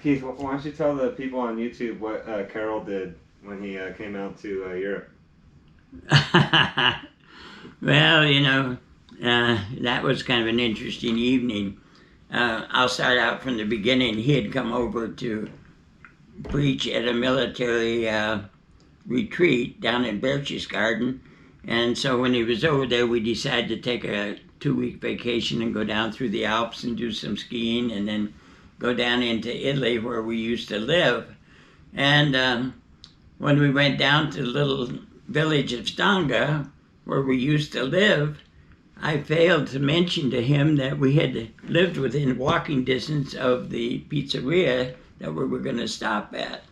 Keith, why don't you tell the people on YouTube what Carol did when he came out to Europe? Well, that was kind of an interesting evening. I'll start out from the beginning. He had come over to preach at a military retreat down in Berchtesgaden. And so when he was over there, we decided to take a 2-week vacation and go down through the Alps and do some skiing and then go down into Italy where we used to live. And when we went down to the little village of Stanga, where we used to live, I failed to mention to him that we had lived within walking distance of the pizzeria that we were going to stop at.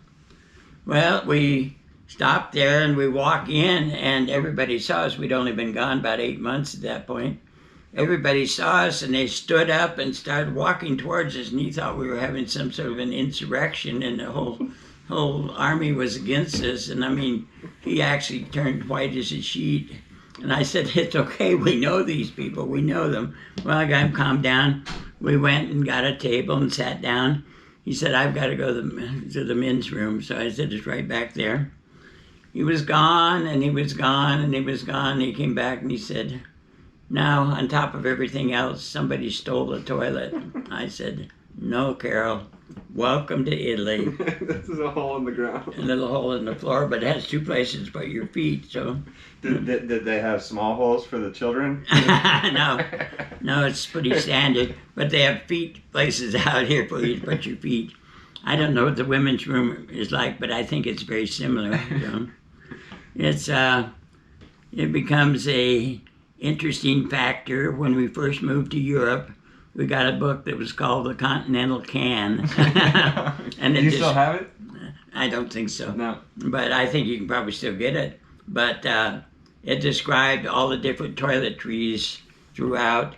Well, we stopped there and we walk in and everybody saw us. We'd only been gone about 8 months at that point. Everybody saw us and they stood up and started walking towards us, and he thought we were having some sort of an insurrection and the whole army was against us. And I mean, he actually turned white as a sheet. And I said, it's okay, we know these people, we know them. Well, I got him calmed down. We went and got a table and sat down. He said, I've got to go to the men's room. So I said, it's right back there. He was gone, and he was gone, and he was gone. He came back and he said, now, on top of everything else, somebody stole the toilet. I said, no, Carol, welcome to Italy. This is a hole in the ground. A little hole in the floor, but it has 2 places to put your feet, so. Did they have small holes for the children? No, it's pretty standard. But they have places out here for you to put your feet. I don't know what the women's room is like, but I think it's very similar. It becomes a interesting factor. When we first moved to Europe, we got a book that was called The Continental Can. And do you still have it? I don't think so. No. But I think you can probably still get it. But it described all the different toiletries throughout.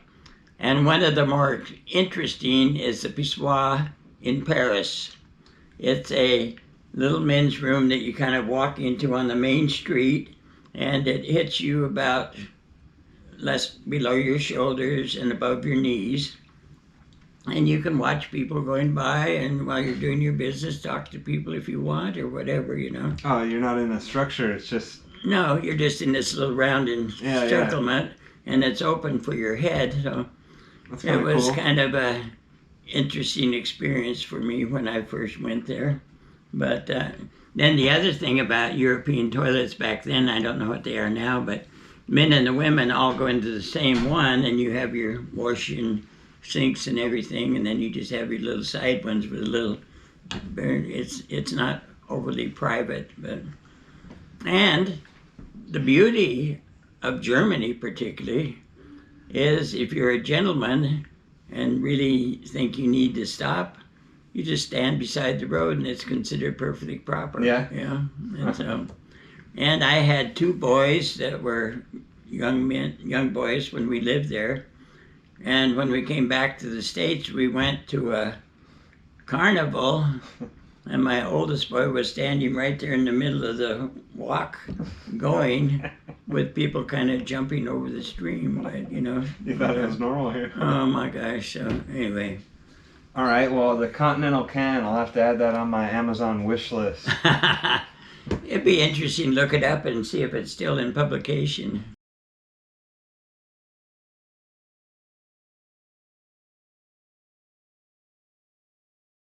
And one of the more interesting is the Pissoir in Paris. It's a little men's room that you kind of walk into on the main street, and it hits you about less below your shoulders and above your knees. And you can watch people going by, and while you're doing your business, talk to people if you want or whatever, Oh, you're not in a structure, it's just... No, you're just in this little round encirclement, and it's open for your head. So it was cool. Kind of a interesting experience for me when I first went there. But then the other thing about European toilets back then, I don't know what they are now, but men and the women all go into the same one, and you have your washing sinks and everything, and then you just have your little side ones with a little burn. It's not overly private, but and the beauty of Germany particularly is if you're a gentleman and really think you need to stop, you just stand beside the road and it's considered perfectly proper. Yeah. And I had 2 boys that were young boys when we lived there. And when we came back to the States, we went to a carnival, and my oldest boy was standing right there in the middle of the walk going with people kind of jumping over the stream. But, You thought it was normal here. Oh my gosh, so anyway. All right, well, the Continental Can, I'll have to add that on my Amazon wish list. It'd be interesting to look it up and see if it's still in publication.